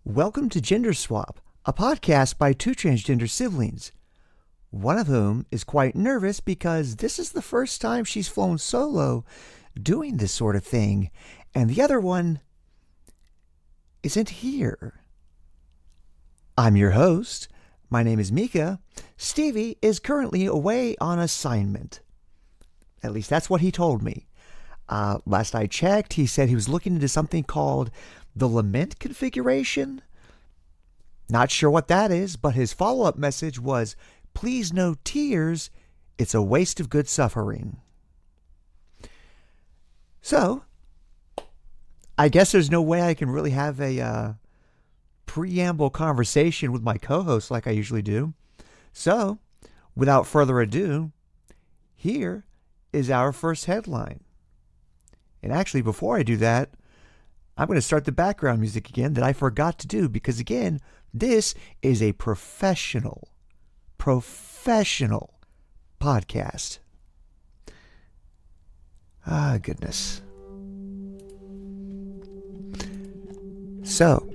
Welcome to Gender Swap, a podcast by two transgender siblings, one of whom is quite nervous because this is the first time she's flown solo doing this sort of thing, and the other one isn't here. I'm your host. My name is Mika. Stevie is currently away on assignment. At least that's what he told me. Last I checked, he said he was looking into something called the lament configuration. Not sure what that is, but his follow-up message was, please no tears, it's a waste of good suffering. So, I guess there's no way I can really have a preamble conversation with my co-host like I usually do. So, without further ado, here is our first headline. And actually, before I do that, I'm going to start the background music again that I forgot to do because, again, this is a professional podcast. Ah, goodness. So,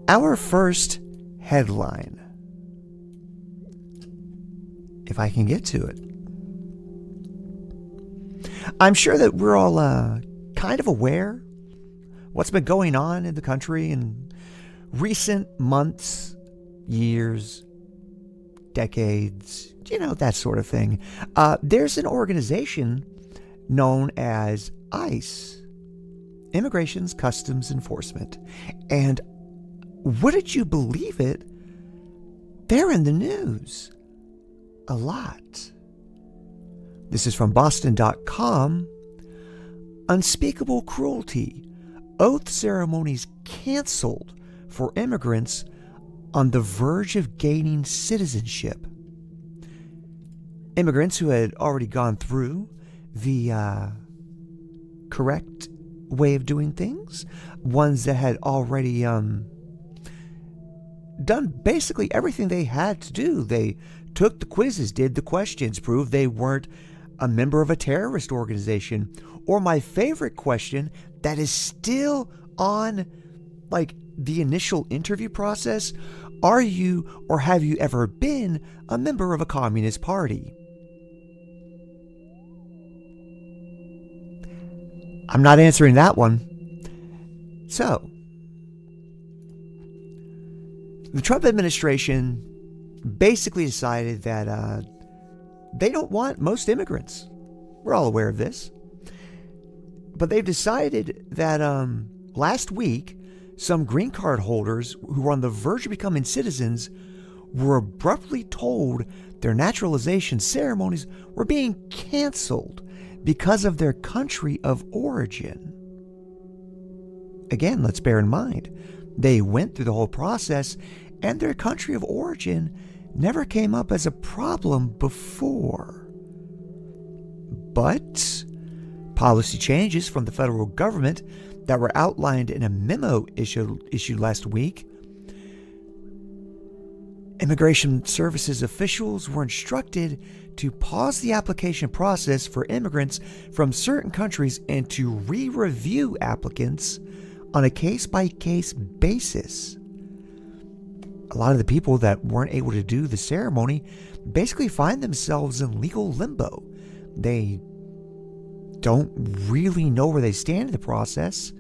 our first headline, if I can get to it. I'm sure that we're all kind of aware what's been going on in the country in recent months, years, decades, that sort of thing. There's an organization known as ICE, Immigration's Customs Enforcement. And wouldn't you believe it, they're in the news a lot. This is from Boston.com. Unspeakable cruelty. Oath ceremonies canceled for immigrants on the verge of gaining citizenship. Immigrants who had already gone through the correct way of doing things, ones that had already done basically everything they had to do. They took the quizzes, did the questions, proved they weren't a member of a terrorist organization, or my favorite question that is still on the initial interview process, are you or have you ever been a member of a communist party? I'm not answering that one. So, the Trump administration basically decided that they don't want most immigrants. We're all aware of this. But they've decided that last week, some green card holders who were on the verge of becoming citizens were abruptly told their naturalization ceremonies were being canceled because of their country of origin. Again, let's bear in mind, they went through the whole process and their country of origin never came up as a problem before. But policy changes from the federal government that were outlined in a memo issued last week, Immigration Services officials were instructed to pause the application process for immigrants from certain countries and to re-review applicants on a case-by-case basis. A lot of the people that weren't able to do the ceremony basically find themselves in legal limbo. They don't really know where they stand in the process,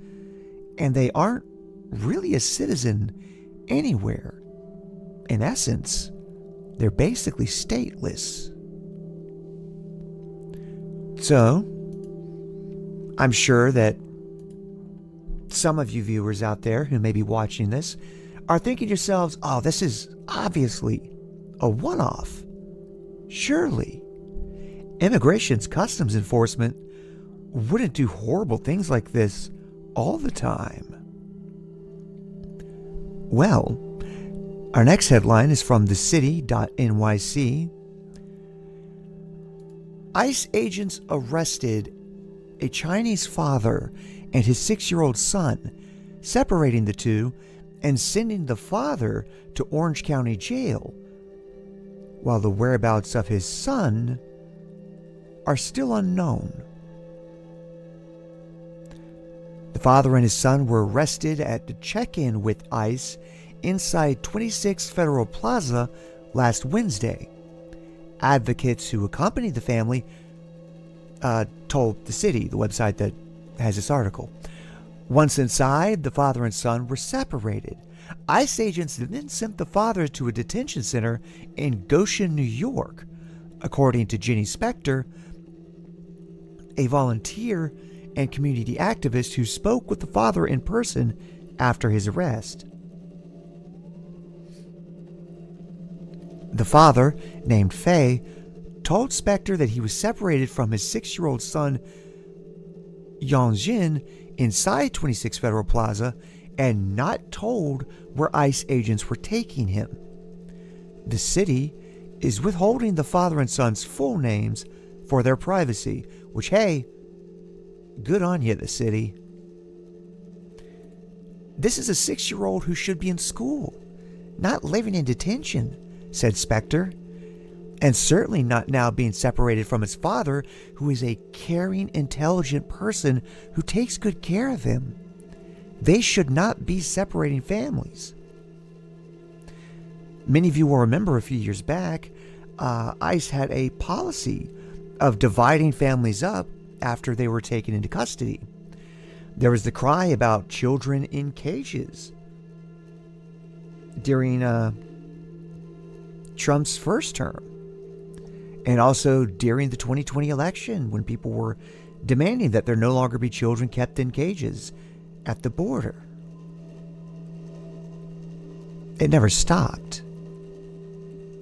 and they aren't really a citizen anywhere. In essence, they're basically stateless. So, I'm sure that some of you viewers out there who may be watching this are thinking to yourselves, oh, this is obviously a one-off. Surely, Immigration's Customs Enforcement wouldn't do horrible things like this all the time. Well, our next headline is from thecity.nyc. ICE agents arrested a Chinese father and his 6-year-old son, separating the two and sending the father to Orange County Jail, while the whereabouts of his son are still unknown. The father and his son were arrested at the check-in with ICE inside 26 Federal Plaza last Wednesday. Advocates who accompanied the family told the City, the website that has this article. Once inside, the father and son were separated. ICE agents then sent the father to a detention center in Goshen, New York, according to Jenny Spector, a volunteer and community activist who spoke with the father in person after his arrest. The father, named Faye, told Spector that he was separated from his 6-year-old son, Yongjin, inside 26 Federal Plaza and not told where ICE agents were taking him. The city is withholding the father and son's full names for their privacy, which, hey, good on you, the city. This is a 6-year-old who should be in school, not living in detention, said Spector, and certainly not now being separated from his father, who is a caring, intelligent person who takes good care of him. They should not be separating families. Many of you will remember a few years back, ICE had a policy of dividing families up after they were taken into custody. There was the cry about children in cages during Trump's first term, and also during the 2020 election, when people were demanding that there no longer be children kept in cages at the border. It never stopped.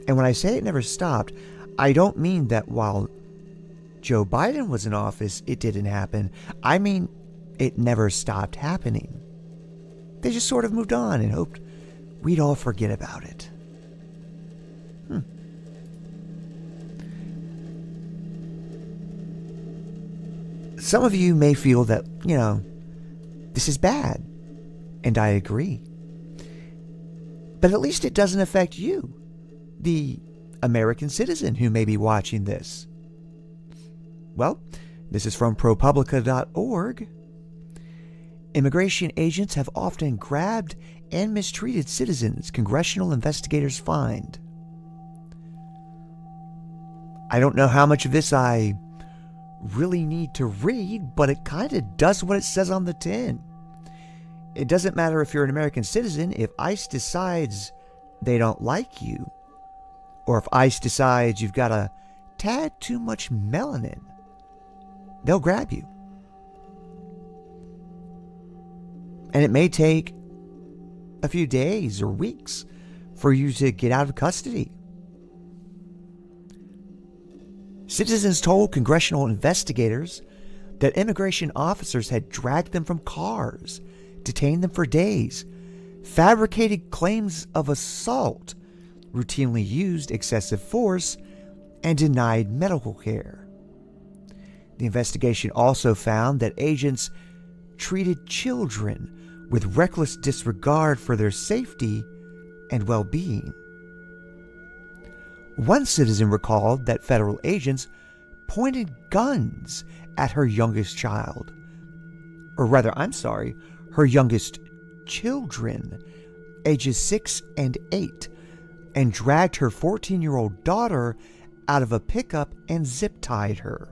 And when I say it never stopped, I don't mean that while Joe Biden was in office, it didn't happen. I mean, it never stopped happening. They just sort of moved on and hoped we'd all forget about it. Some of you may feel that, this is bad, and I agree. But at least it doesn't affect you, the American citizen who may be watching this. Well, this is from ProPublica.org. Immigration agents have often grabbed and mistreated citizens, congressional investigators find. I don't know how much of this I really need to read, but it kind of does what it says on the tin. It doesn't matter if you're an American citizen. If ICE decides they don't like you, or if ICE decides you've got a tad too much melanin, they'll grab you. And it may take a few days or weeks for you to get out of custody. Citizens told congressional investigators that immigration officers had dragged them from cars, detained them for days, fabricated claims of assault, routinely used excessive force, and denied medical care. The investigation also found that agents treated children with reckless disregard for their safety and well-being. One citizen recalled that federal agents pointed guns at her youngest child. Her youngest children, ages 6 and 8, and dragged her 14-year-old daughter out of a pickup and zip-tied her.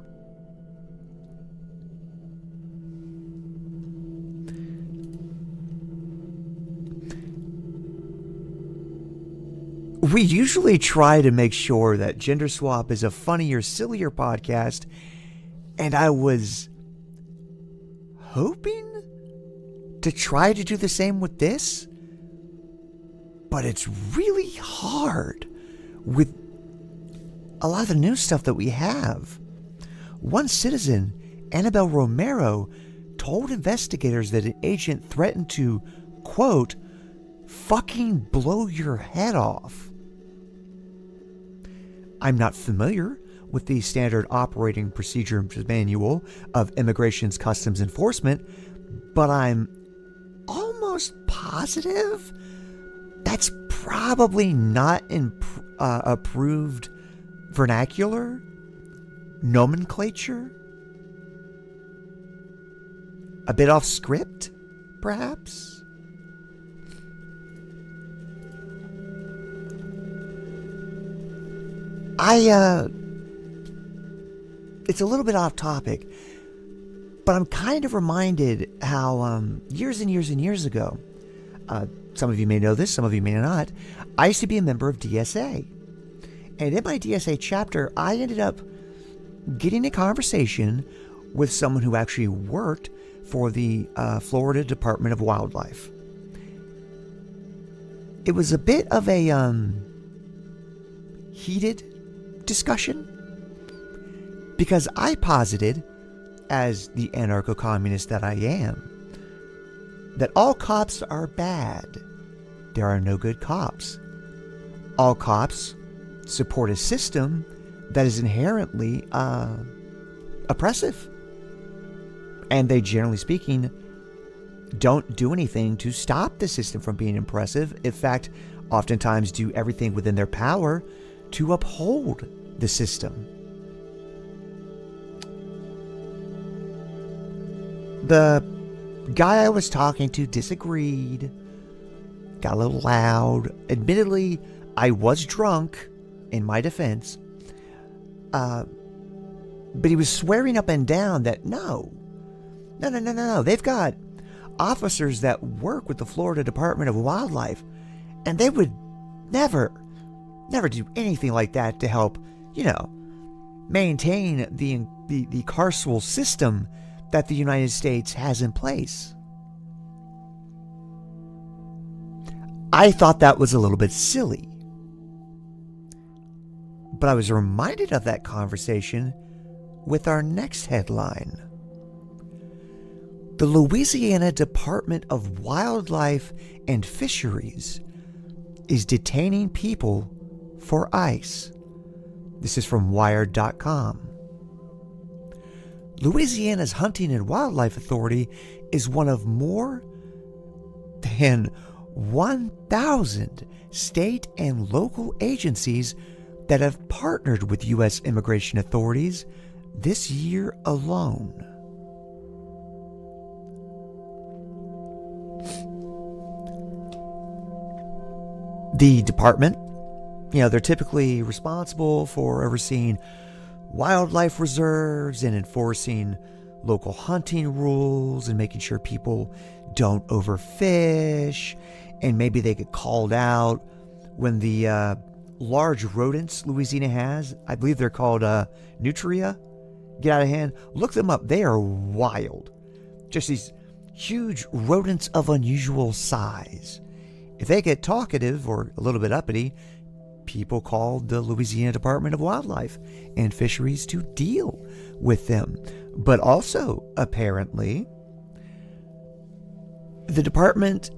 We usually try to make sure that Gender Swap is a funnier, sillier podcast, and I was hoping to try to do the same with this, but it's really hard with a lot of the new stuff that we have. One citizen, Annabelle Romero, told investigators that an agent threatened to, quote, fucking blow your head off. I'm not familiar with the standard operating procedure manual of Immigration's Customs Enforcement, but I'm almost positive that's probably not approved vernacular, nomenclature. a bit off script, perhaps? It's a little bit off topic, but I'm kind of reminded how years and years and years ago, some of you may know this, some of you may not, I used to be a member of DSA. And in my DSA chapter, I ended up getting a conversation with someone who actually worked for the Florida Department of Wildlife. It was a bit of a heated discussion because I posited, as the anarcho-communist that I am, that all cops are bad. There are no good cops. All cops support a system that is inherently oppressive. And they, generally speaking, don't do anything to stop the system from being oppressive. In fact, oftentimes do everything within their power to uphold the system. The guy I was talking to disagreed, got a little loud. Admittedly, I was drunk, in my defense. But he was swearing up and down that no. They've got officers that work with the Florida Department of Wildlife, and they would never do anything like that to help, maintain the carceral system that the United States has in place. I thought that was a little bit silly. But I was reminded of that conversation with our next headline. The Louisiana Department of Wildlife and Fisheries is detaining people for ICE. This is from Wired.com. Louisiana's Hunting and Wildlife Authority is one of more than 1,000 state and local agencies that have partnered with U.S. immigration authorities this year alone. The department, they're typically responsible for overseeing wildlife reserves and enforcing local hunting rules and making sure people don't overfish, and maybe they get called out when the large rodents Louisiana has, I believe they're called nutria, get out of hand. Look them up. They are wild. Just these huge rodents of unusual size. If they get talkative or a little bit uppity, people call the Louisiana Department of Wildlife and Fisheries to deal with them. But also, apparently, the department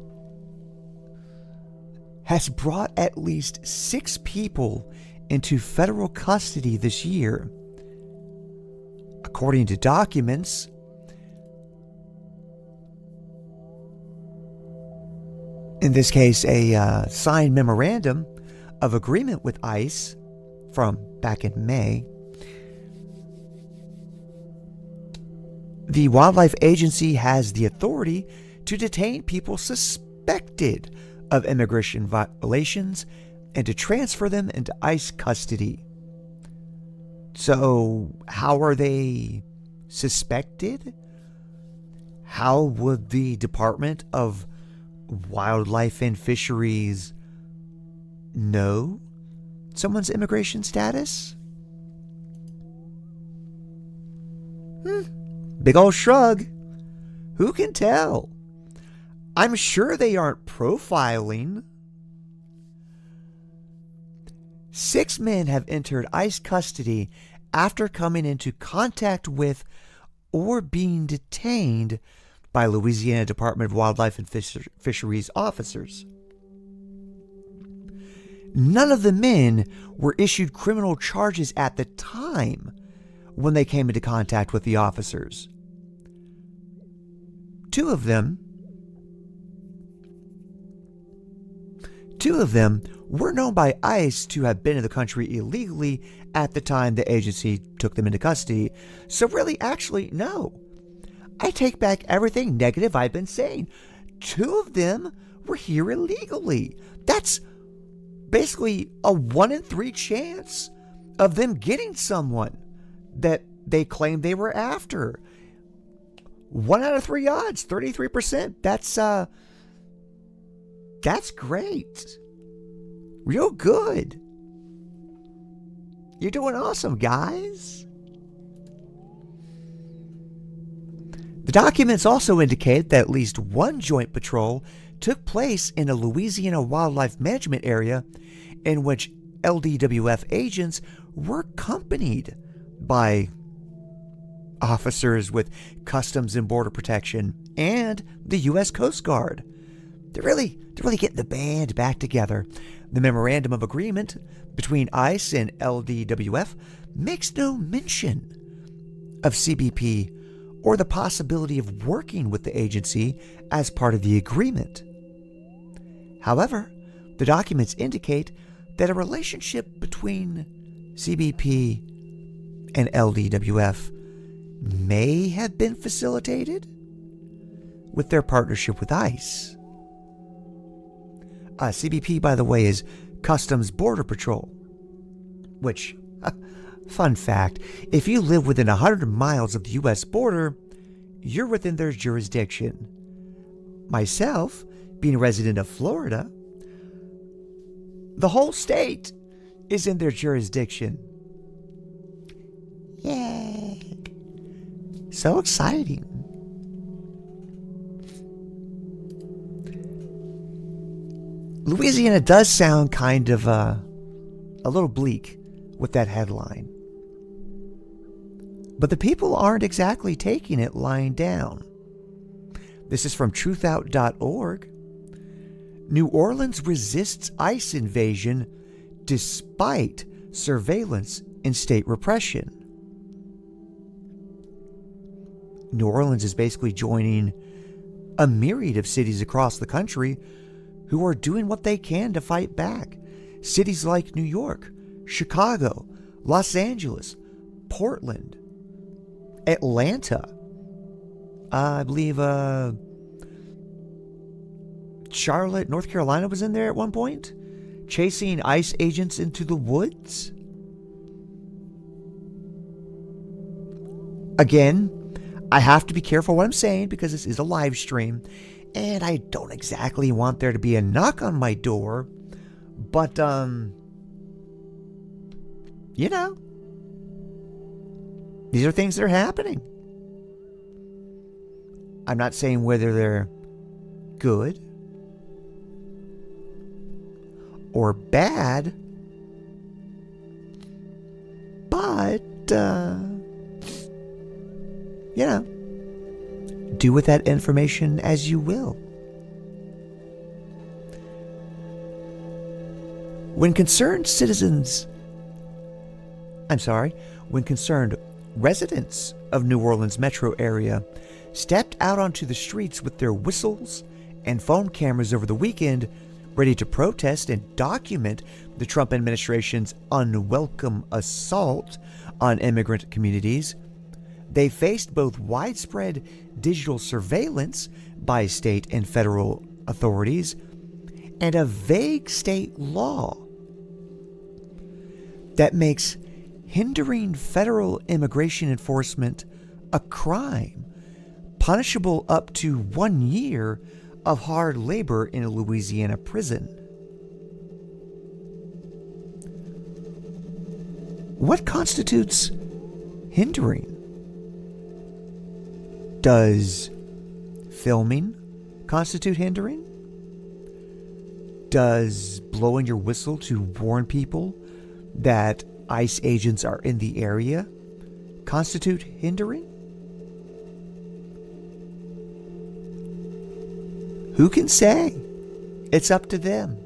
has brought at least 6 people into federal custody this year. According to documents, in this case, a signed memorandum of agreement with ICE from back in May, the Wildlife Agency has the authority to detain people suspected of immigration violations and to transfer them into ICE custody. So, how are they suspected? How would the Department of Wildlife and Fisheries know someone's immigration status? Big old shrug. Who can tell? I'm sure they aren't profiling. 6 men have entered ICE custody after coming into contact with or being detained by Louisiana Department of Wildlife and Fisheries officers. None of the men were issued criminal charges at the time when they came into contact with the officers. 2 of them were known by ICE to have been in the country illegally at the time the agency took them into custody. So really, actually, no. I take back everything negative I've been saying. 2 of them were here illegally. That's basically a 1 in 3 chance of them getting someone that they claim they were after. 1 out of 3 odds, 33%. That's great. Real good. You're doing awesome, guys. The documents also indicate that at least one joint patrol took place in a Louisiana wildlife management area in which LDWF agents were accompanied by officers with Customs and Border Protection and the U.S. Coast Guard. They're really getting the band back together. The memorandum of agreement between ICE and LDWF makes no mention of CBP or the possibility of working with the agency as part of the agreement. However, the documents indicate that a relationship between CBP and LDWF may have been facilitated with their partnership with ICE. CBP, by the way, is Customs Border Patrol, which, fun fact, if you live within 100 miles of the U.S. border, you're within their jurisdiction. Myself, being a resident of Florida, the whole state is in their jurisdiction. Yay! So exciting. Louisiana does sound kind of a little bleak with that headline. But the people aren't exactly taking it lying down. This is from truthout.org. New Orleans resists ICE invasion despite surveillance and state repression. New Orleans is basically joining a myriad of cities across the country who are doing what they can to fight back. Cities like New York, Chicago, Los Angeles, Portland, Atlanta, I believe Charlotte, North Carolina was in there at one point, chasing ICE agents into the woods. Again, I have to be careful what I'm saying because this is a live stream and I don't exactly want there to be a knock on my door, but you know, these are things that are happening. I'm not saying whether they're good or bad, but you know, do with that information as you will. When concerned residents of New Orleans metro area stepped out onto the streets with their whistles and phone cameras over the weekend, ready to protest and document the Trump administration's unwelcome assault on immigrant communities, they faced both widespread digital surveillance by state and federal authorities and a vague state law that makes hindering federal immigration enforcement a crime, punishable up to 1 year of hard labor in a Louisiana prison. What constitutes hindering? Does filming constitute hindering? Does blowing your whistle to warn people that ICE agents are in the area constitute hindering? Who can say? It's up to them.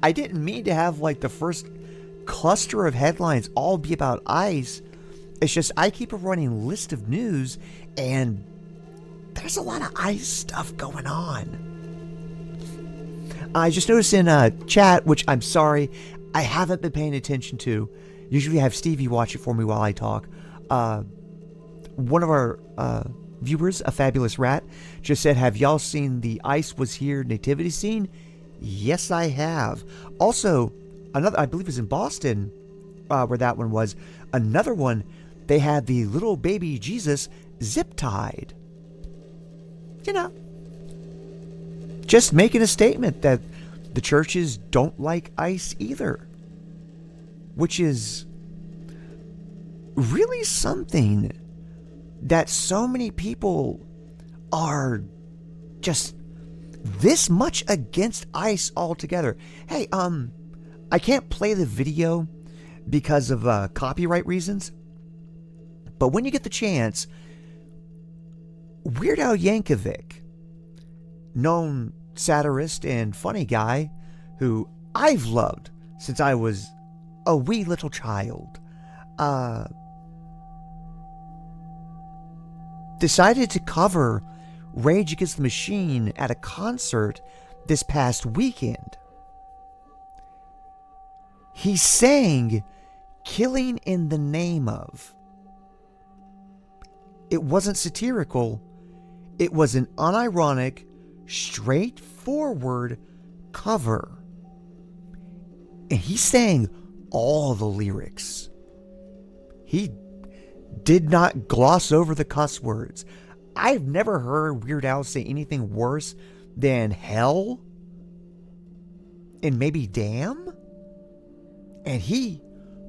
I didn't mean to have like the first cluster of headlines all be about ICE. It's just I keep a running list of news and there's a lot of ICE stuff going on. I just noticed in chat, which I'm sorry, I haven't been paying attention to. Usually I have Stevie watch it for me while I talk. One of our viewers, a fabulous rat, just said, have y'all seen the Ice Was Here nativity scene? Yes, I have. Also, another, I believe it was in Boston, where that one was. Another one, they had the little baby Jesus zip-tied. You know, just making a statement that the churches don't like ICE either. Which is really something that so many people are just this much against ICE altogether. Hey, I can't play the video because of copyright reasons. But when you get the chance, Weird Al Yankovic, known satirist and funny guy who I've loved since I was a wee little child, decided to cover Rage Against the Machine at a concert this past weekend. He sang Killing in the Name of. It wasn't satirical. It was an unironic, straightforward cover. And he sang all the lyrics. He did not gloss over the cuss words. I've never heard Weird Al say anything worse than hell and maybe damn. And he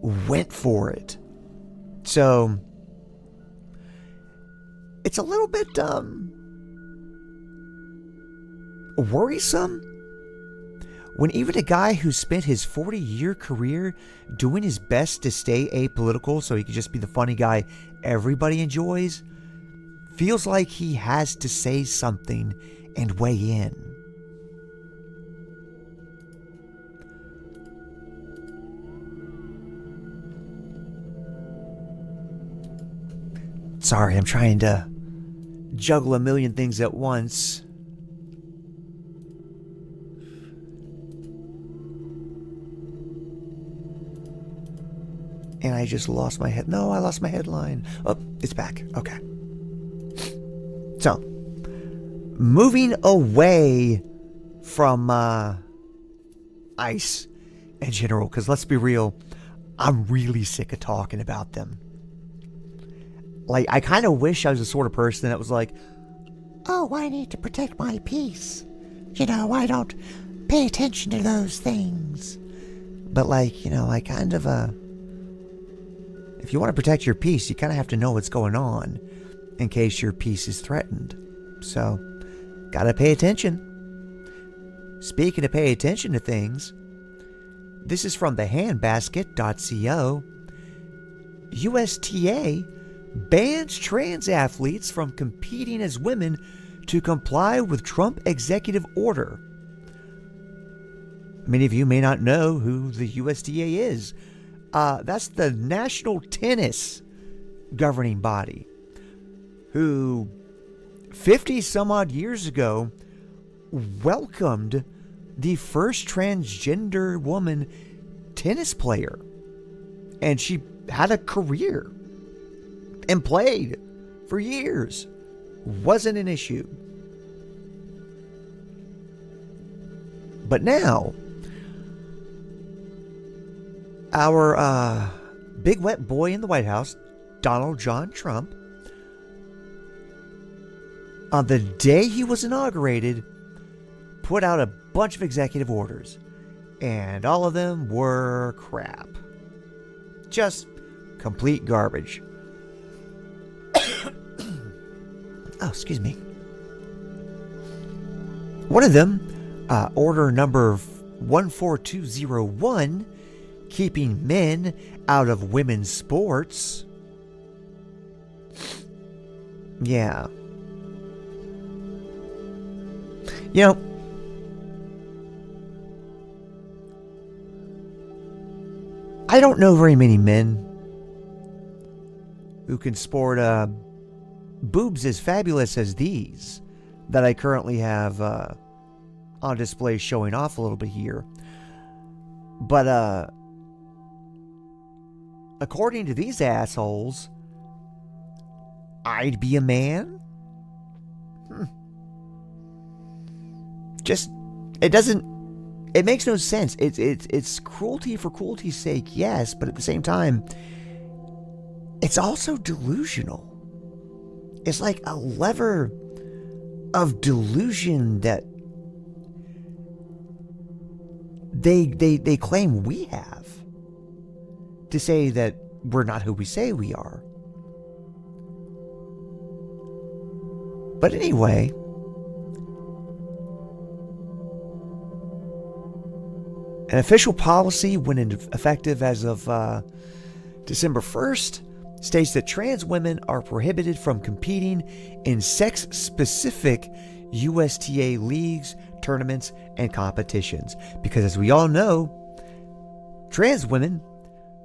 went for it. So it's a little bit worrisome when even a guy who spent his 40-year career doing his best to stay apolitical so he could just be the funny guy everybody enjoys feels like he has to say something and weigh in. Sorry, I'm trying to juggle a million things at once. And I just lost my head. No, I lost my headline. Oh, it's back. Okay. So, moving away from ICE in general, because let's be real, I'm really sick of talking about them. Like, I kind of wish I was the sort of person that was like, oh, I need to protect my peace. You know, I don't pay attention to those things. But, like, you know, I kind of, if you want to protect your peace, you kind of have to know what's going on in case your peace is threatened. So, gotta pay attention. Speaking of pay attention to things, this is from thehandbasket.co. USTA bans trans athletes from competing as women to comply with Trump executive order. Many of you may not know who the USTA is. That's the National Tennis Governing Body, who 50 some odd years ago welcomed the first transgender woman tennis player. And she had a career and played for years. Wasn't an issue. But now, our big wet boy in the White House, Donald John Trump, on the day he was inaugurated, put out a bunch of executive orders. And all of them were crap. Just complete garbage. Oh, excuse me. One of them, order number 14201, keeping men out of women's sports. Yeah. You know, I don't know very many men who can sport boobs as fabulous as these that I currently have on display showing off a little bit here. But according to these assholes, I'd be a man? Just, it makes no sense. It's cruelty for cruelty's sake, yes, but at the same time, it's also delusional. It's like a lever of delusion that they claim we have to say that we're not who we say we are. But anyway, an official policy went into effective as of December 1st states that trans women are prohibited from competing in sex-specific USTA leagues, tournaments, and competitions. Because as we all know, trans women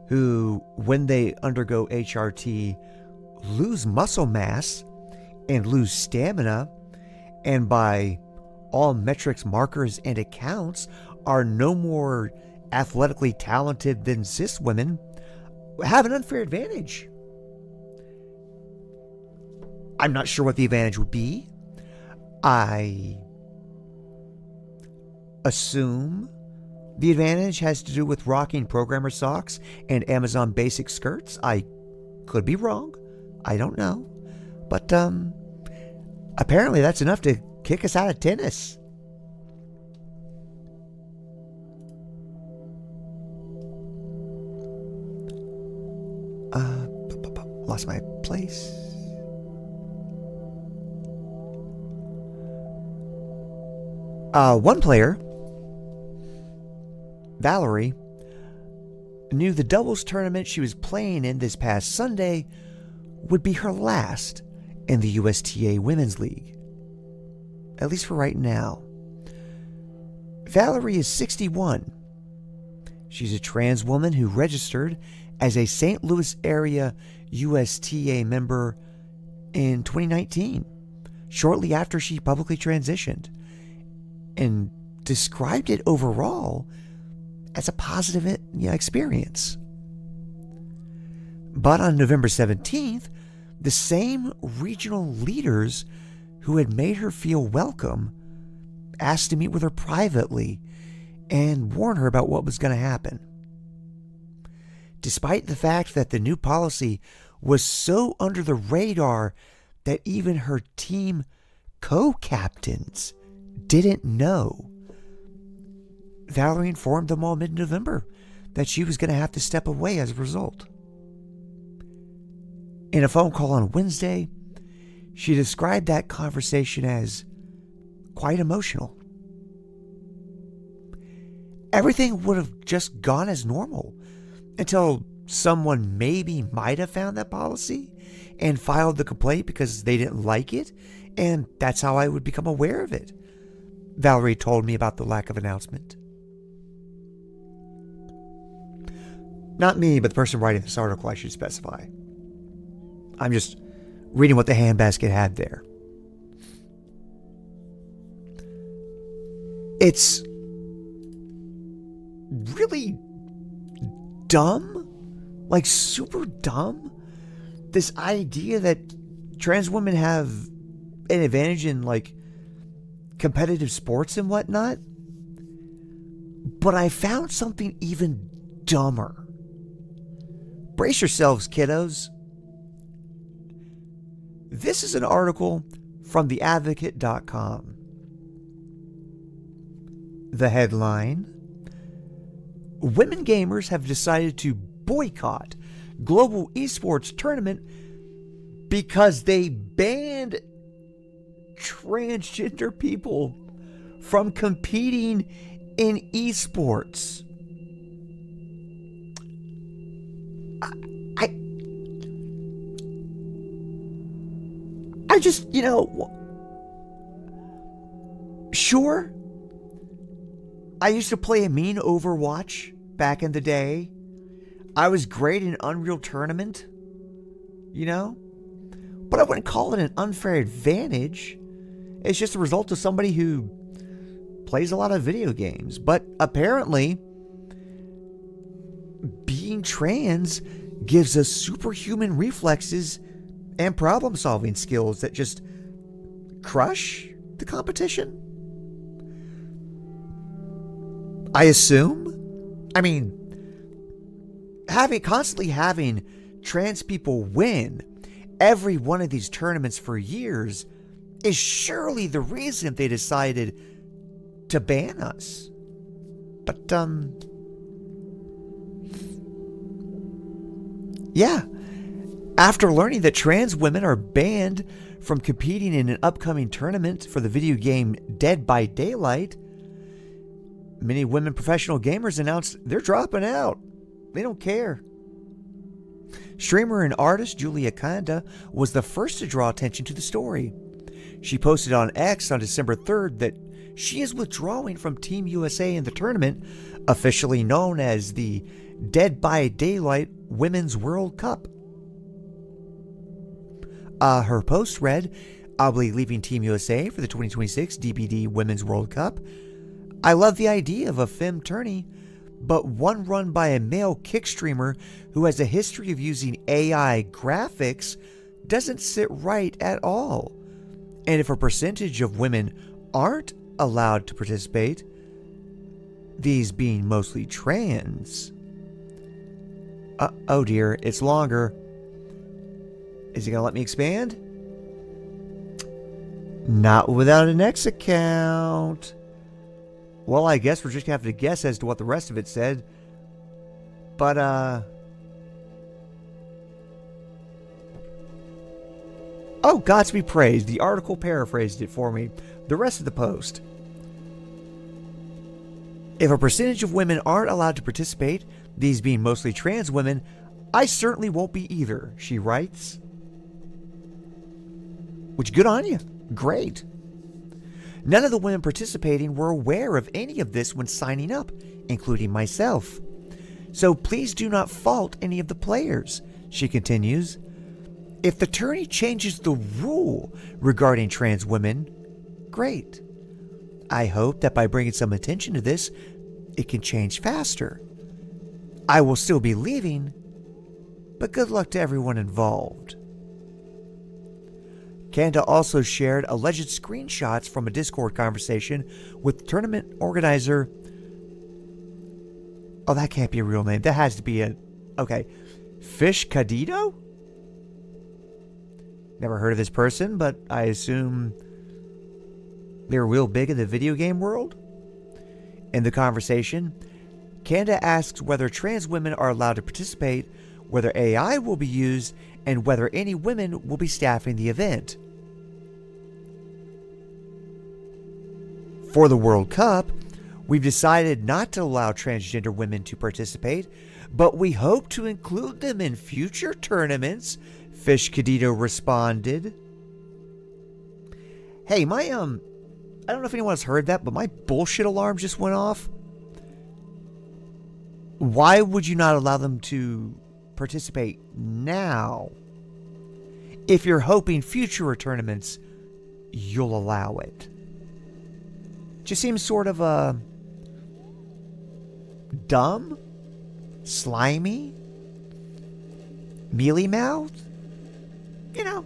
who, when they undergo HRT, lose muscle mass and lose stamina, and by all metrics, markers, and accounts, are no more athletically talented than cis women, have an unfair advantage. I'm not sure what the advantage would be. I assume the advantage has to do with rocking programmer socks and Amazon basic skirts. I could be wrong. I don't know. But apparently that's enough to kick us out of tennis. Lost my place. One player, Valerie, knew the doubles tournament she was playing in this past Sunday would be her last in the USTA Women's League. At least for right now. Valerie is 61. She's a trans woman who registered as a St. Louis area USTA member in 2019, shortly after she publicly transitioned, and described it overall as a positive experience. But on November 17th, the same regional leaders who had made her feel welcome asked to meet with her privately and warn her about what was going to happen. Despite the fact that the new policy was so under the radar that even her team co-captains didn't know, Valerie informed them all mid-November that she was going to have to step away as a result. In a phone call on Wednesday, she described that conversation as quite emotional. Everything would have just gone as normal until someone maybe might have found that policy and filed the complaint because they didn't like it, and that's how I would become aware of it. Valerie told me about the lack of announcement. Not me, but the person writing this article, I should specify. I'm just reading what the handbasket had there. It's really dumb, like super dumb. This idea that trans women have an advantage in like competitive sports and whatnot. But I found something even dumber. Brace yourselves, kiddos. This is an article from theadvocate.com. The headline: Women gamers have decided to boycott global esports tournament because they banned transgender people from competing in esports. I just, sure, I used to play a mean Overwatch back in the day. I was great in Unreal Tournament, but I wouldn't call it an unfair advantage. It's just a result of somebody who plays a lot of video games, but apparently being trans gives us superhuman reflexes and problem-solving skills that just crush the competition. I assume. I mean, constantly having trans people win every one of these tournaments for years is surely the reason they decided to ban us. But, yeah. After learning that trans women are banned from competing in an upcoming tournament for the video game Dead by Daylight, many women professional gamers announced they're dropping out. They don't care. Streamer and artist Julia Kanda was the first to draw attention to the story. She posted on X on December 3rd that she is withdrawing from Team USA in the tournament, officially known as the Dead by Daylight Women's World Cup. Her post read, "I'll be leaving Team USA for the 2026 DBD Women's World Cup. I love the idea of a femme tourney, but one run by a male kick streamer who has a history of using AI graphics doesn't sit right at all. And if a percentage of women aren't allowed to participate, these being mostly trans..." Oh dear, it's longer. Is he going to let me expand? Not without an X account. Well, I guess we're just going to have to guess as to what the rest of it said. But, oh, God's be praised. The article paraphrased it for me. The rest of the post. If a percentage of women aren't allowed to participate, these being mostly trans women, I certainly won't be either, she writes. Which, good on you. Great. None of the women participating were aware of any of this when signing up, including myself. So please do not fault any of the players, she continues. If the tourney changes the rule regarding trans women, great. I hope that by bringing some attention to this, it can change faster. I will still be leaving, but good luck to everyone involved. Kanda also shared alleged screenshots from a Discord conversation with tournament organizer. Oh, that can't be a real name. That has to be a... Okay. Fish Cadito? Never heard of this person, but I assume they're real big in the video game world. In the conversation, Kanda asks whether trans women are allowed to participate, whether AI will be used, and whether any women will be staffing the event. For the World Cup, we've decided not to allow transgender women to participate, but we hope to include them in future tournaments, Fish Cadito responded. Hey, I don't know if anyone's heard that, but my bullshit alarm just went off. Why would you not allow them to participate now? If you're hoping future tournaments, you'll allow it. Just seems sort of dumb, slimy, mealy-mouthed. You know,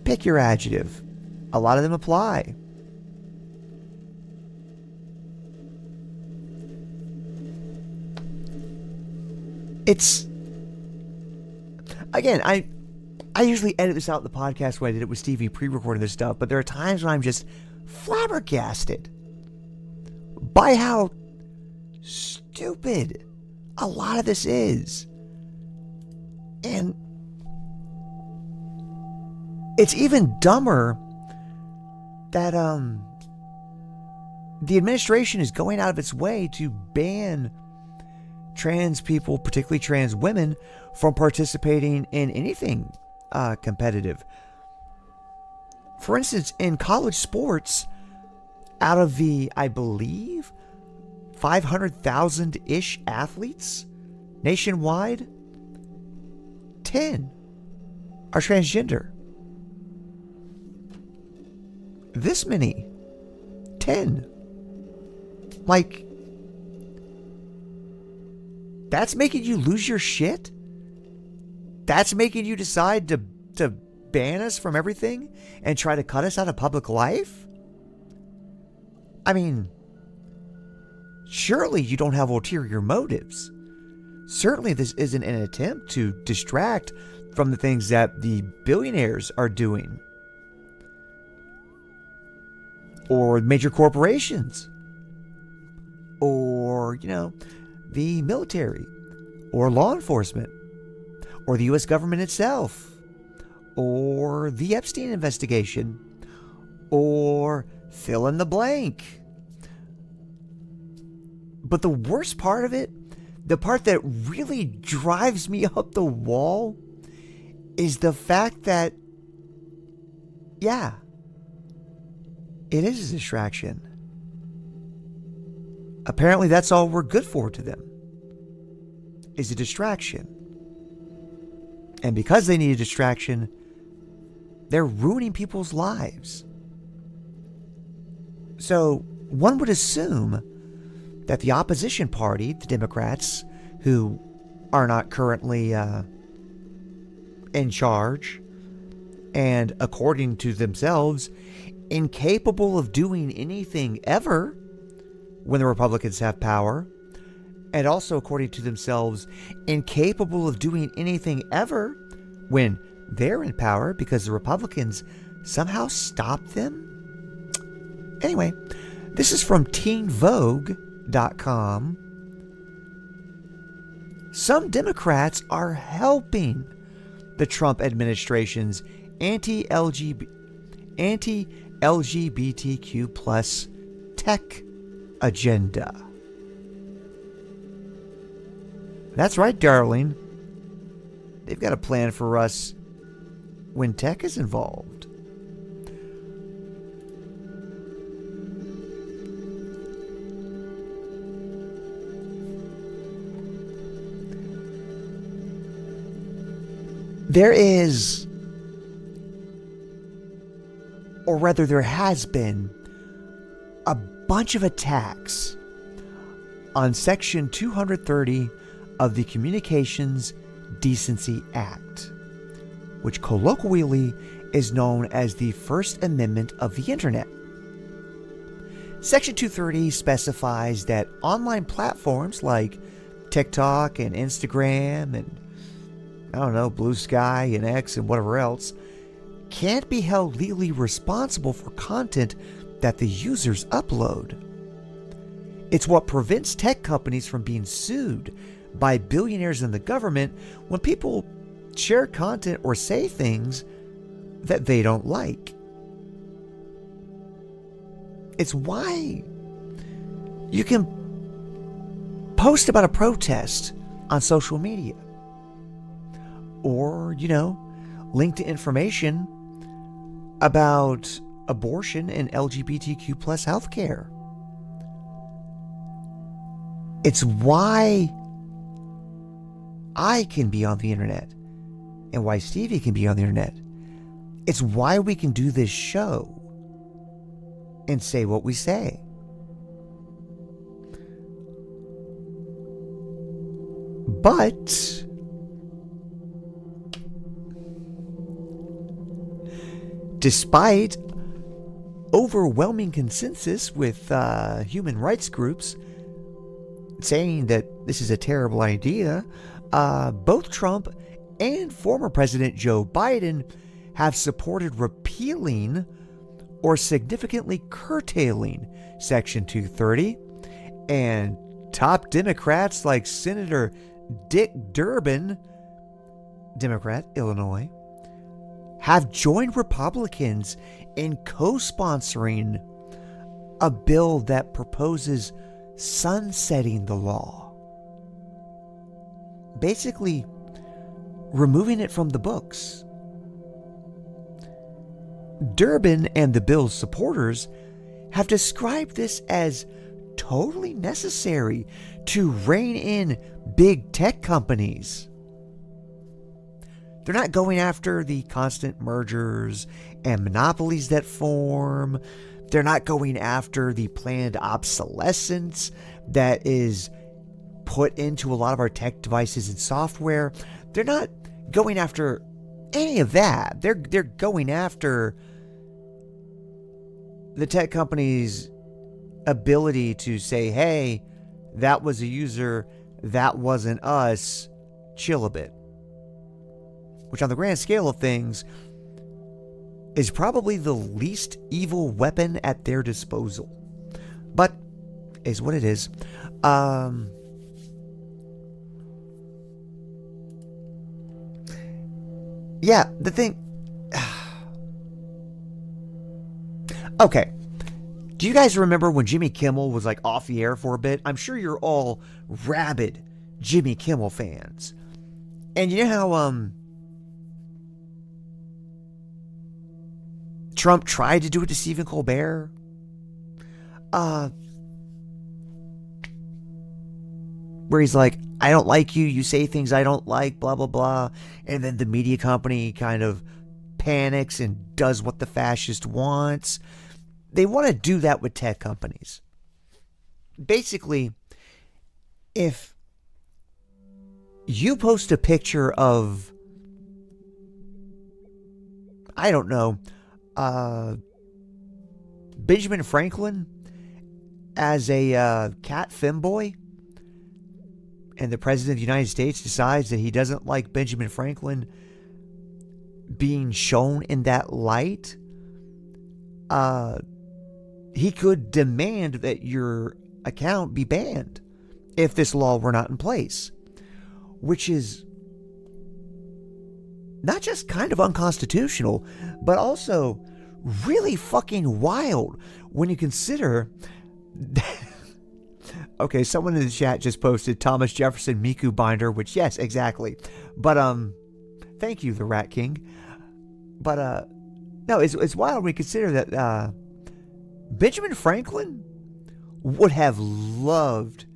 pick your adjective. A lot of them apply. It's... Again, I usually edit this out in the podcast when I did it with Stevie pre-recording this stuff, but there are times when I'm just flabbergasted by how stupid a lot of this is. And it's even dumber that the administration is going out of its way to ban trans people, particularly trans women, from participating in anything competitive. For instance, in college sports, out of the, I believe, 500,000-ish athletes nationwide, 10 are transgender. This many. 10. Like, that's making you lose your shit? That's making you decide to ban us from everything and try to cut us out of public life? I mean, surely you don't have ulterior motives. Certainly this isn't an attempt to distract from the things that the billionaires are doing. Or major corporations. Or, the military. Or law enforcement. Or the U.S. government itself. Or the Epstein investigation. Or fill in the blank. But the worst part of it, the part that really drives me up the wall, is the fact that, yeah, it is a distraction. Apparently that's all we're good for to them, is a distraction. And because they need a distraction, they're ruining people's lives. So one would assume that the opposition party, the Democrats, who are not currently in charge, and according to themselves, incapable of doing anything ever when the Republicans have power, and also according to themselves, incapable of doing anything ever when they're in power because the Republicans somehow stop them? Anyway, this is from teenvogue.com. Some Democrats are helping the Trump administration's anti-LGBTQ plus tech agenda. That's right, darling. They've got a plan for us when tech is involved. There is, or rather there has been, a bunch of attacks on Section 230 of the Communications Decency Act, which colloquially is known as the First Amendment of the Internet. Section 230 specifies that online platforms like TikTok and Instagram and Blue Sky and X and whatever else can't be held legally responsible for content that the users upload. It's what prevents tech companies from being sued by billionaires and the government when people share content or say things that they don't like. It's why you can post about a protest on social media, or, link to information about abortion and LGBTQ plus healthcare. It's why I can be on the internet and why Stevie can be on the internet. It's why we can do this show and say what we say. But despite overwhelming consensus with human rights groups saying that this is a terrible idea, both Trump and former President Joe Biden have supported repealing or significantly curtailing Section 230, and top Democrats like Senator Dick Durbin, Democrat, Illinois, have joined Republicans in co-sponsoring a bill that proposes sunsetting the law. Basically, removing it from the books. Durbin and the bill's supporters have described this as totally necessary to rein in big tech companies. They're not going after the constant mergers and monopolies that form. They're not going after the planned obsolescence that is put into a lot of our tech devices and software. They're not going after any of that. They're going after the tech companies' ability to say, hey, that was a user, that wasn't us, chill a bit. Which on the grand scale of things is probably the least evil weapon at their disposal. But is what it is. Yeah, the thing... Okay. Do you guys remember when Jimmy Kimmel was like off the air for a bit? I'm sure you're all rabid Jimmy Kimmel fans. And you know how Trump tried to do it to Stephen Colbert? Where he's like, I don't like you, you say things I don't like, blah, blah, blah. And then the media company kind of panics and does what the fascist wants. They want to do that with tech companies. Basically, if you post a picture of, I don't know, Benjamin Franklin as a cat femboy, and the President of the United States decides that he doesn't like Benjamin Franklin being shown in that light, he could demand that your account be banned if this law were not in place, which is not just kind of unconstitutional, but also really fucking wild when you consider okay, someone in the chat just posted Thomas Jefferson Miku binder, which yes, exactly. But thank you, the Rat King. But no, it's wild when you consider that Benjamin Franklin would have loved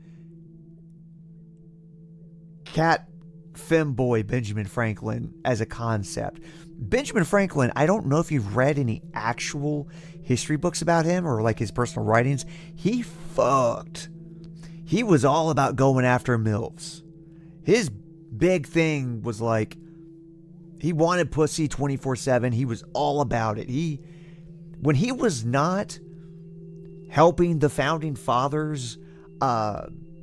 cat femboy Benjamin Franklin as a concept. Benjamin Franklin, I don't know if you've read any actual history books about him or like his personal writings. He fucked. He was all about going after MILFs. His big thing was like, he wanted pussy 24/7. He was all about it. When he was not helping the founding fathers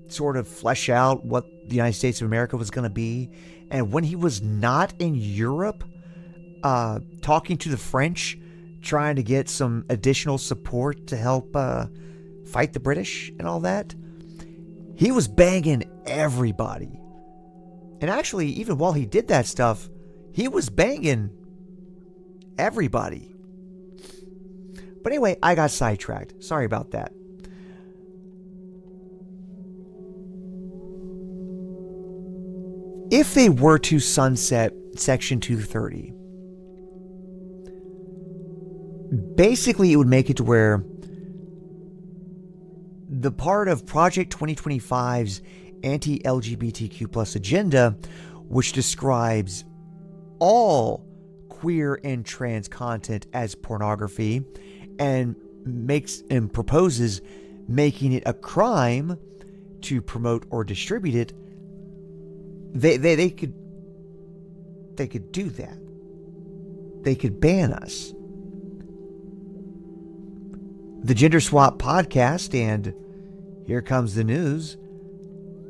sort of flesh out what the United States of America was going to be, and when he was not in Europe talking to the French, trying to get some additional support to help fight the British and all that, he was banging everybody. And actually, even while he did that stuff, he was banging everybody. But anyway, I got sidetracked. Sorry about that. If they were to sunset Section 230, basically it would make it to where the part of Project 2025's anti-LGBTQ plus agenda, which describes all queer and trans content as pornography and proposes making it a crime to promote or distribute it, they could do that. They could ban us. The Gender Swap podcast and Here Comes the News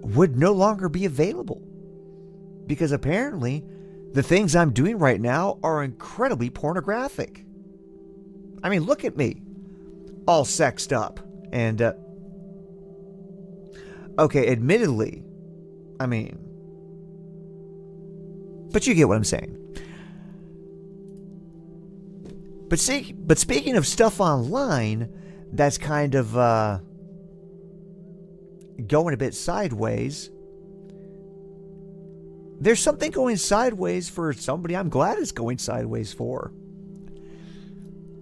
would no longer be available because apparently the things I'm doing right now are incredibly pornographic. I mean, look at me, all sexed up. And, okay, admittedly, I mean, but you get what I'm saying. But speaking of stuff online that's kind of going a bit sideways, there's something going sideways for somebody I'm glad it's going sideways for.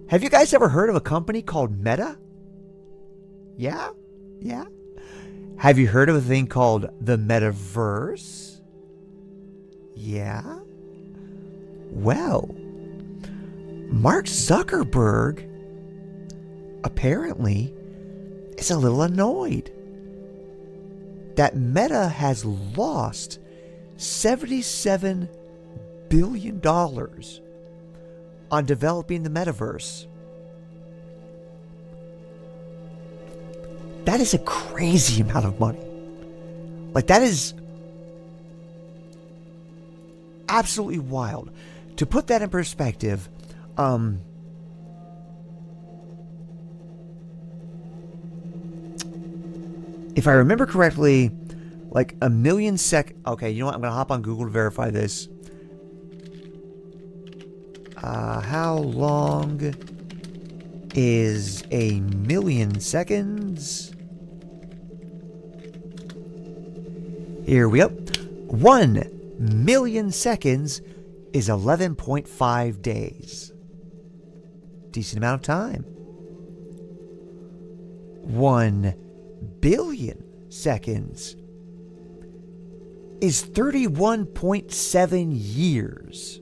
Have you guys ever heard of a company called Meta? Yeah? Yeah? Have you heard of a thing called the Metaverse? Yeah? Well, Mark Zuckerberg apparently is a little annoyed that Meta has lost $77 billion on developing the metaverse. That is a crazy amount of money. Like, that is absolutely wild. To put that in perspective, if I remember correctly, like a million okay, you know what? I'm going to hop on Google to verify this. How long is a million seconds? Here we go. 1 million seconds is 11.5 days. Decent amount of time. 1 billion seconds is 31.7 years.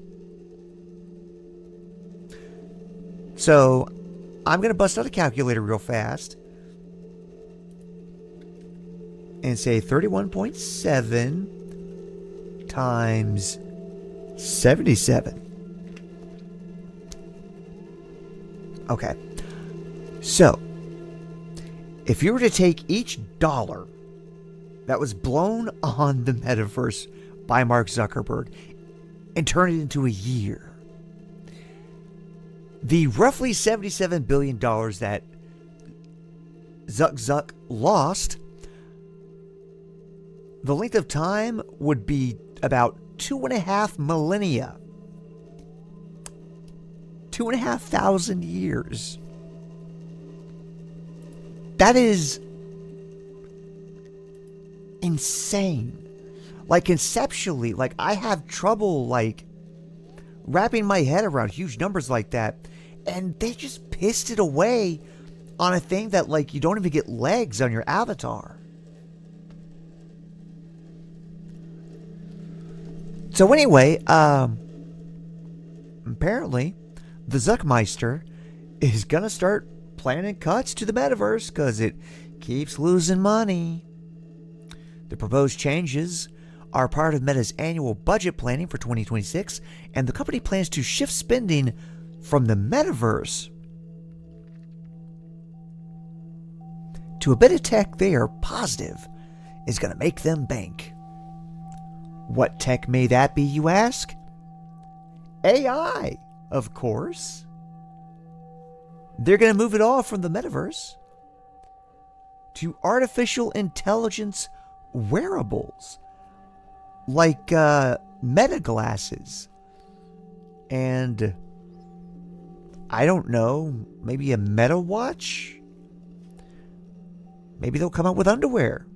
So, I'm going to bust out a calculator real fast and say 31.7 times 77. Okay. So, if you were to take each dollar that was blown on the metaverse by Mark Zuckerberg and turn it into a year, the roughly $77 billion that Zuck lost, the length of time would be about 2.5 millennia. 2,500 years. That is insane. Like, conceptually, like, I have trouble, like, wrapping my head around huge numbers like that. And they just pissed it away on a thing that, like, you don't even get legs on your avatar. So anyway, apparently, the Zuckmeister is going to start planning cuts to the metaverse because it keeps losing money. The proposed changes are part of Meta's annual budget planning for 2026, and the company plans to shift spending from the metaverse to a bit of tech they are positive is going to make them bank. What tech may that be, you ask? AI, of course. They're going to move it all from the metaverse to artificial intelligence wearables like Meta glasses and I don't know, maybe a Meta watch? Maybe they'll come out with underwear,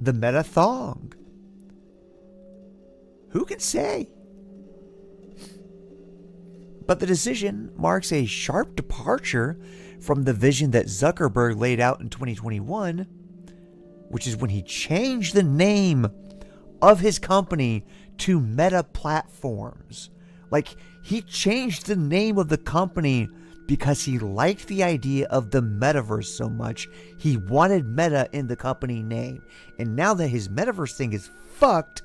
the Meta thong. Who can say? But the decision marks a sharp departure from the vision that Zuckerberg laid out in 2021, which is when he changed the name of his company to Meta Platforms. Like, he changed the name of the company because he liked the idea of the metaverse so much. He wanted Meta in the company name. And now that his metaverse thing is fucked,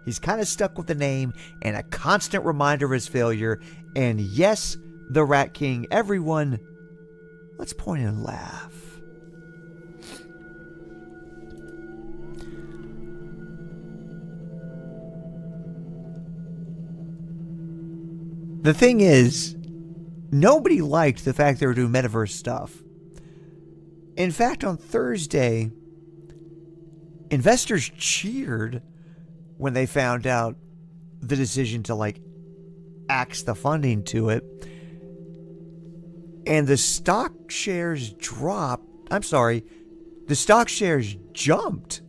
he's kind of stuck with the name and a constant reminder of his failure. And yes, the Rat King, everyone, let's point and laugh. The thing is, nobody liked the fact they were doing metaverse stuff. In fact, on Thursday, investors cheered when they found out the decision to, like, axe the funding to it. And the stock shares dropped. The stock shares jumped.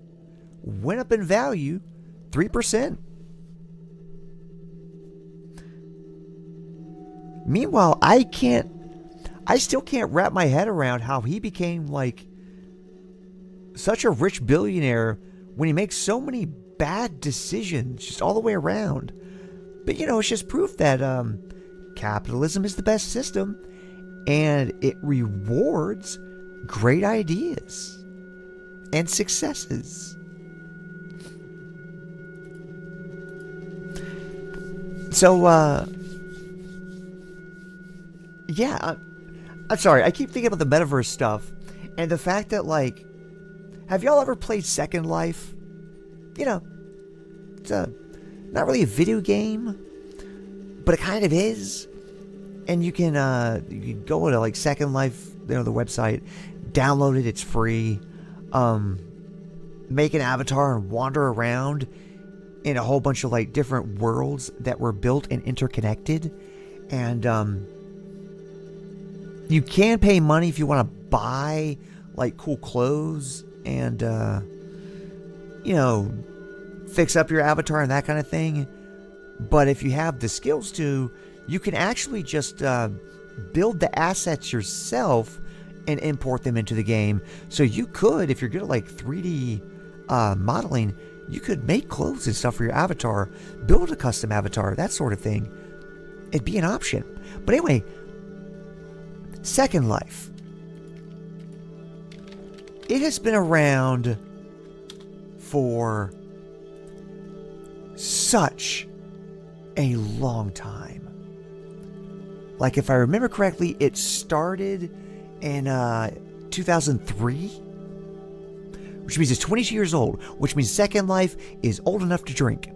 Went up in value 3%. Meanwhile, I still can't wrap my head around how he became, like, such a rich billionaire when he makes so many bad decisions just all the way around. But, you know, it's just proof that capitalism is the best system. and it rewards great ideas and successes. So, yeah, I'm sorry. I keep thinking about the metaverse stuff and the fact that, like, have y'all ever played Second Life? You know, it's not really a video game, but it kind of is. And you can go to like Second Life, the website, download it. It's free. Make an avatar and wander around in a whole bunch of like different worlds that were built and interconnected. And you can pay money if you want to buy like cool clothes and fix up your avatar and that kind of thing. But if you have the skills to, you can actually just build the assets yourself and import them into the game. So you could, if you're good at like 3D modeling, you could make clothes and stuff for your avatar, build a custom avatar, that sort of thing. It'd be an option. But anyway, Second Life. It has been around for such a long time. Like, if I remember correctly, it started in 2003, which means it's 22 years old, which means Second Life is old enough to drink.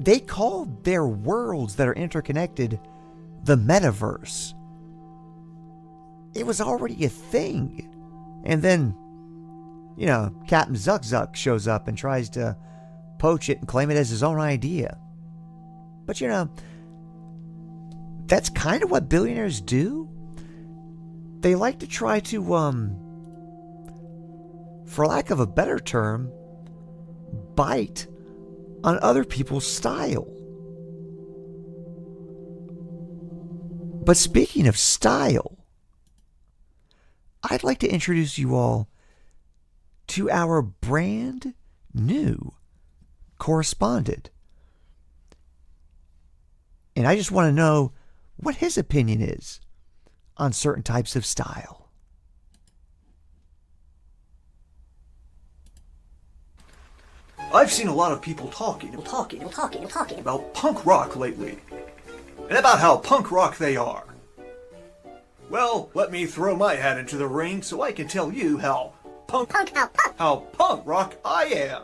They call their worlds that are interconnected the Metaverse. It was already a thing. And then, Captain Zuck shows up and tries to poach it and claim it as his own idea. But, that's kind of what billionaires do. They like to try to, for lack of a better term, bite on other people's style. But speaking of style, I'd like to introduce you all to our brand new correspondent. And I just want to know what his opinion is on certain types of style. I've seen a lot of people talking about punk rock lately, and about how punk rock they are. Well, let me throw my hat into the ring so I can tell you how punk rock I am.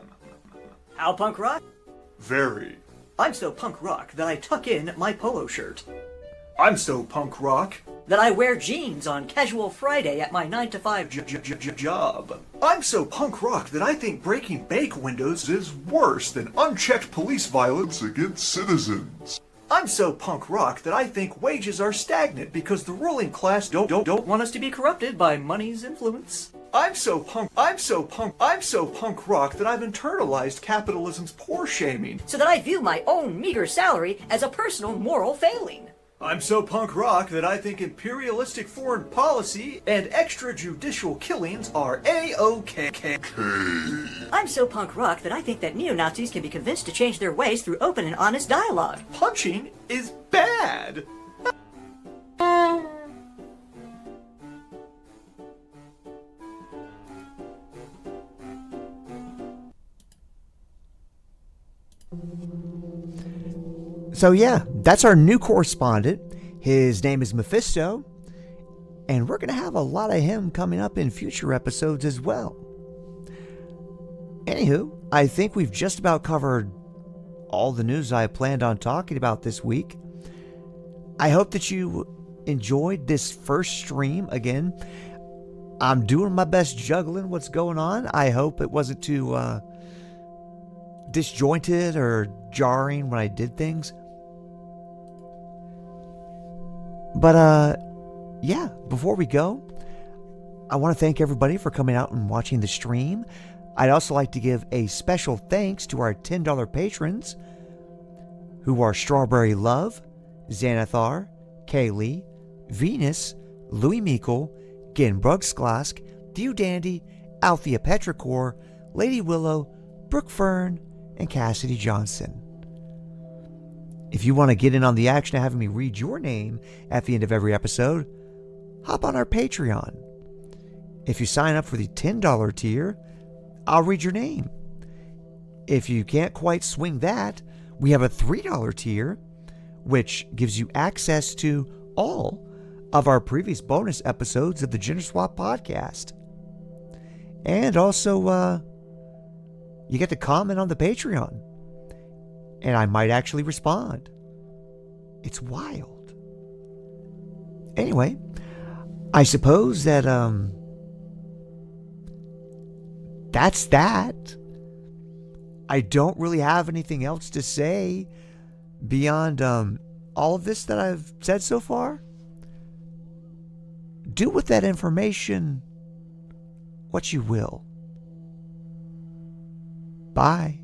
How punk rock? Very. I'm so punk rock that I tuck in my polo shirt. I'm so punk rock That I wear jeans on casual Friday at my 9-to-5 job. I'm so punk rock that I think breaking bank windows is worse than unchecked police violence against citizens. I'm so punk rock that I think wages are stagnant because the ruling class don't want us to be corrupted by money's influence. I'm so punk rock that I've internalized capitalism's poor shaming. So that I view my own meager salary as a personal moral failing. I'm so punk rock that I think imperialistic foreign policy and extrajudicial killings are A-OK. I'm so punk rock that I think that neo-Nazis can be convinced to change their ways through open and honest dialogue. Punching is bad. So yeah, that's our new correspondent. His name is Mephisto, and we're going to have a lot of him coming up in future episodes as well. Anywho, I think we've just about covered all the news I planned on talking about this week. I hope that you enjoyed this first stream. Again, I'm doing my best juggling what's going on. I hope it wasn't too disjointed or jarring when I did things. But yeah, before we go, I want to thank everybody for coming out and watching the stream. I'd also like to give a special thanks to our $10 patrons, who are Strawberry Love, Xanathar, Kaylee, Venus, Louis Meikle, Gen Brugsklask, Thew Dandy, Althea Petrichor, Lady Willow, Brooke Fern, and Cassidy Johnson. If you want to get in on the action of having me read your name at the end of every episode, hop on our Patreon. If you sign up for the $10 tier, I'll read your name. If you can't quite swing that, we have a $3 tier, which gives you access to all of our previous bonus episodes of the Gender Swap podcast. And also, you get to comment on the Patreon. And I might actually respond. It's wild. Anyway, I suppose that, that's that. I don't really have anything else to say beyond all of this that I've said so far. Do with that information what you will. Bye.